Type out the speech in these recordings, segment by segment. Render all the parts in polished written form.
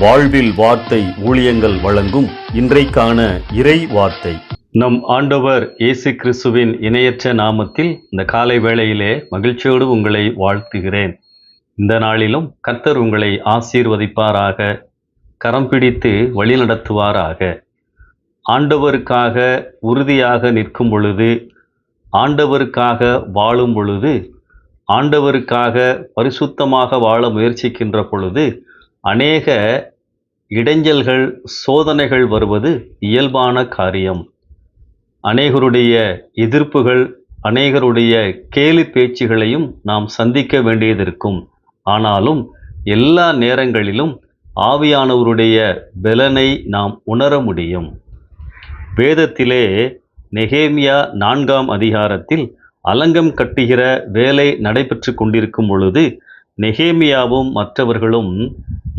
வாழ்வில் வார்த்தை ஊழியங்கள் வழங்கும் இன்றைக்கான இறை வார்த்தை. நம் ஆண்டவர் இயேசு கிறிஸ்துவின் இணையற்ற நாமத்தில் இந்த காலை வேளையிலே மகிழ்ச்சியோடு உங்களை வாழ்த்துகிறேன். இந்த நாளிலும் கர்த்தர் உங்களை ஆசீர்வதிப்பாராக, கரம் பிடித்து வழிநடத்துவாராக. ஆண்டவருக்காக உறுதியாக நிற்கும் பொழுது, ஆண்டவருக்காக வாழும் பொழுது, ஆண்டவருக்காக பரிசுத்தமாக வாழ முயற்சிக்கின்ற பொழுது அநேக இடைஞ்சல்கள், சோதனைகள் வருவது இயல்பான காரியம். அநேகருடைய எதிர்ப்புகள், அநேகருடைய கேலி பேச்சுகளையும் நாம் சந்திக்க வேண்டியதிருக்கும். ஆனாலும் எல்லா நேரங்களிலும் ஆவியானவருடைய பலனை நாம் உணர முடியும். வேதத்திலே நெகேமியா 4ஆம் அதிகாரத்தில் அலங்கம் கட்டுகிற வேலை நடைபெற்று கொண்டிருக்கும் பொழுது நெகேமியாவும்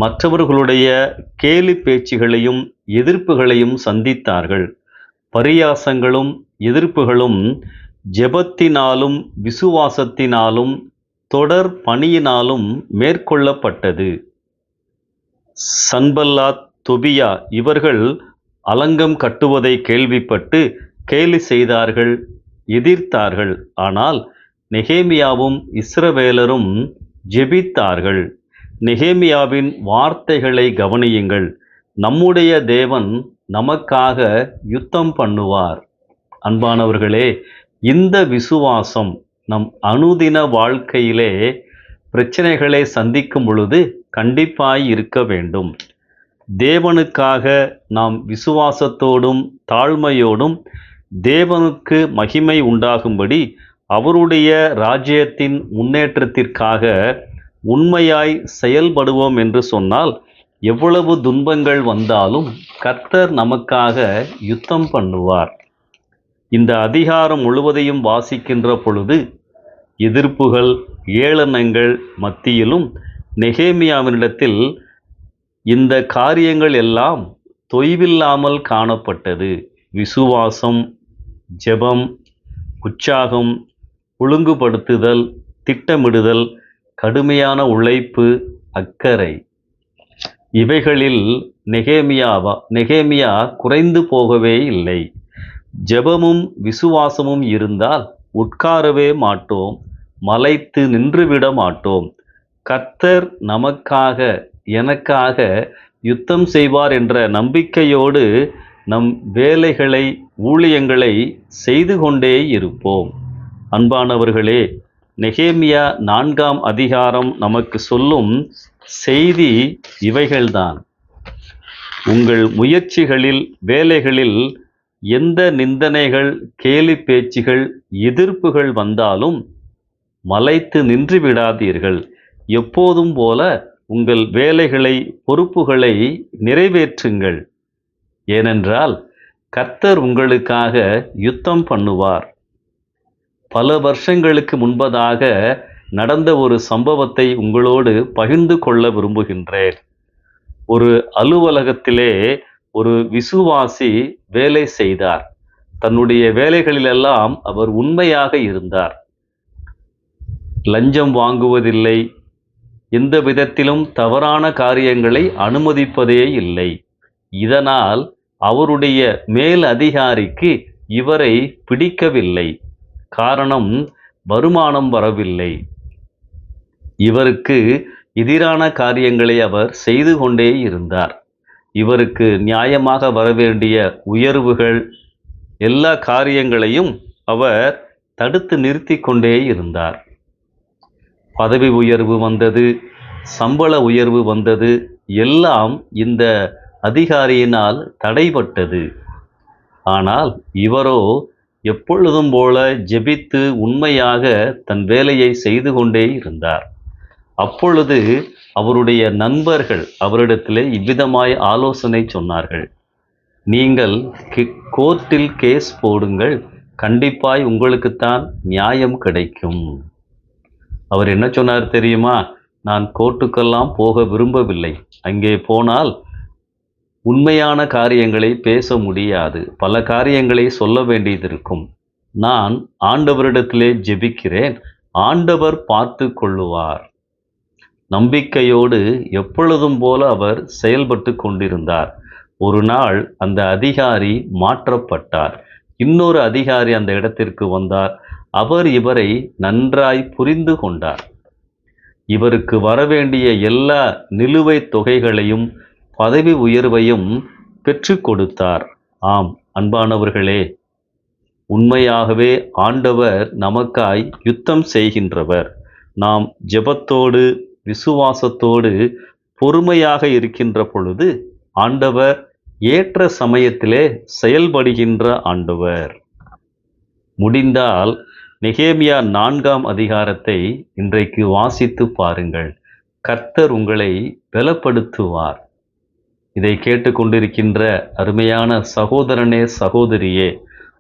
மற்றவர்களுடைய கேலி பேச்சுகளையும் எதிர்ப்புகளையும் சந்தித்தார்கள். பரியாசங்களும் எதிர்ப்புகளும் ஜெபத்தினாலும் விசுவாசத்தினாலும் தொடர் பணியினாலும் மேற்கொள்ளப்பட்டது. சன்பல்லாத், தொபியா இவர்கள் அலங்கம் கட்டுவதை கேள்விப்பட்டு கேலி செய்தார்கள், எதிர்த்தார்கள். ஆனால் நெகேமியாவும் இஸ்ரவேலரும் ஜெபித்தார்கள். நெகேமியாவின் வார்த்தைகளை கவனியுங்கள். நம்முடைய தேவன் நமக்காக யுத்தம் பண்ணுவார். அன்பானவர்களே, இந்த விசுவாசம் நம் அனுதின வாழ்க்கையிலே பிரச்சனைகளை சந்திக்கும் பொழுது கண்டிப்பாய் இருக்க வேண்டும். தேவனுக்காக நாம் விசுவாசத்தோடும் தாழ்மையோடும் தேவனுக்கு மகிமை உண்டாகும்படி அவருடைய ராஜ்யத்தின் முன்னேற்றத்திற்காக உண்மையாய் செயல்படுவோம் என்று சொன்னால் எவ்வளவு துன்பங்கள் வந்தாலும் கர்த்தர் நமக்காக யுத்தம் பண்ணுவார். இந்த அதிகாரம் முழுவதையும் வாசிக்கின்ற பொழுது எதிர்ப்புகள், ஏளனங்கள் மத்தியிலும் நெகேமியாவினிடத்தில் இந்த காரியங்கள் எல்லாம் தொய்வில்லாமல் காணப்பட்டது. விசுவாசம், ஜெபம், உற்சாகம், ஒழுங்குபடுத்துதல், திட்டமிடுதல், கடுமையான உழைப்பு, அக்கறை, இவைகளில் நெகேமியா குறைந்து போகவே இல்லை. ஜெபமும் விசுவாசமும் இருந்தால் உட்காரவே மாட்டோம், மலைத்து நின்றுவிட மாட்டோம். கர்த்தர் நமக்காக, எனக்காக யுத்தம் செய்வார் என்ற நம்பிக்கையோடு நம் வேலைகளை, ஊழியங்களை செய்து கொண்டே இருப்போம். அன்பானவர்களே, நெகேமியா 4ஆம் அதிகாரம் நமக்கு சொல்லும் செய்தி இவைகள்தான். உங்கள் முயற்சிகளில், வேலைகளில் எந்த நிந்தனைகள், கேலி பேச்சுகள், எதிர்ப்புகள் வந்தாலும் மலைத்து நின்று விடாதீர்கள். எப்போதும் போல உங்கள் வேலைகளை, பொறுப்புகளை நிறைவேற்றுங்கள். ஏனென்றால் கர்த்தர் உங்களுக்காக யுத்தம் பண்ணுவார். பல வருஷங்களுக்கு முன்பதாக நடந்த ஒரு சம்பவத்தை உங்களோடு பகிர்ந்து கொள்ள விரும்புகின்றேன். ஒரு அலுவலகத்திலே ஒரு விசுவாசி வேலை செய்தார். தன்னுடைய வேலைகளிலெல்லாம் அவர் உண்மையாக இருந்தார். லஞ்சம் வாங்குவதில்லை, எந்த விதத்திலும் தவறான காரியங்களை அனுமதிப்பதே இல்லை. இதனால் அவருடைய மேல் அதிகாரிக்கு இவரை பிடிக்கவில்லை. காரணம், வருமானம் வரவில்லை. இவருக்கு எதிரான காரியங்களை அவர் செய்து கொண்டே இருந்தார். இவருக்கு நியாயமாக வரவேண்டிய உயர்வுகள், எல்லா காரியங்களையும் அவர் தடுத்து நிறுத்தி கொண்டே இருந்தார். பதவி உயர்வு வந்தது, சம்பள உயர்வு வந்தது, எல்லாம் இந்த அதிகாரியினால் தடைபட்டது. ஆனால் இவரோ எப்பொழுதும் போல ஜெபித்து உண்மையாக தன் வேலையை செய்து கொண்டே இருந்தார். அப்பொழுது அவருடைய நண்பர்கள் அவரிடத்திலே இவ்விதமாய் ஆலோசனை சொன்னார்கள். நீங்கள் கோர்ட்டில் கேஸ் போடுங்கள், கண்டிப்பாய் உங்களுக்குத்தான் நியாயம் கிடைக்கும். அவர் என்ன சொன்னார் தெரியுமா? நான் கோர்ட்டுக்கெல்லாம் போக விரும்பவில்லை. அங்கே போனால் உண்மையான காரியங்களை பேச முடியாது, பல காரியங்களை சொல்ல வேண்டியதிருக்கும். நான் ஆண்டவரிடத்திலே ஜெபிக்கிறேன், ஆண்டவர் பார்த்து கொள்ளுவார். நம்பிக்கையோடு எப்பொழுதும் போல அவர் செயல்பட்டு கொண்டிருந்தார். ஒரு நாள் அந்த அதிகாரி மாற்றப்பட்டார். இன்னொரு அதிகாரி அந்த இடத்திற்கு வந்தார். அவர் இவரை நன்றாய் புரிந்து கொண்டார். இவருக்கு வரவேண்டிய எல்லா நிலுவைத் தொகைகளையும் பதவி உயர்வையும் பெற்றுக் கொடுத்தார். ஆம், அன்பானவர்களே, உண்மையாகவே ஆண்டவர் நமக்காய் யுத்தம் செய்கின்றவர். நாம் ஜெபத்தோடு விசுவாசத்தோடு பொறுமையாக இருக்கின்ற பொழுது ஆண்டவர் ஏற்ற சமயத்திலே செயல்படுகின்ற ஆண்டவர். முடிந்தால் நெகேமியா 4ஆம் அதிகாரத்தை இன்றைக்கு வாசித்து பாருங்கள். கர்த்தர் உங்களை பலப்படுத்துவார். இதை கேட்டுக்கொண்டிருக்கின்ற அருமையான சகோதரனே, சகோதரியே,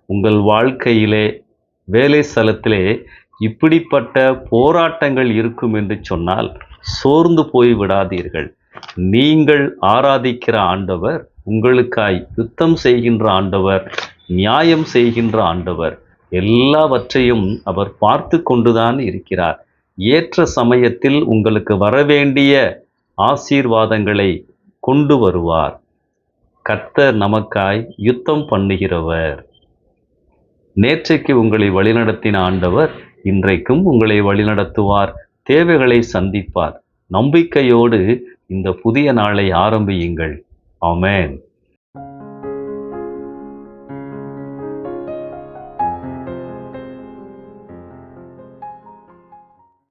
உங்கள் வாழ்க்கையிலே, வேலை ஸ்தலத்திலே இப்படிப்பட்ட போராட்டங்கள் இருக்கும் என்று சொன்னால் சோர்ந்து போய் விடாதீர்கள். நீங்கள் ஆராதிக்கிற ஆண்டவர் உங்களுக்காய் யுத்தம் செய்கின்ற ஆண்டவர், நியாயம் செய்கின்ற ஆண்டவர். எல்லாவற்றையும் அவர் பார்த்து கொண்டுதான் இருக்கிறார். ஏற்ற சமயத்தில் உங்களுக்கு வரவேண்டிய ஆசீர்வாதங்களை கொண்டு வருவார். கர்த்தர் நமக்காய் யுத்தம் பண்ணுகிறவர். நேற்றைக்கு உங்களை வழிநடத்தின ஆண்டவர் இன்றைக்கும் உங்களை வழிநடத்துவார். தேவைகளை சந்திப்பார். நம்பிக்கையோடு இந்த புதிய நாளை ஆரம்பியுங்கள். ஆமென்.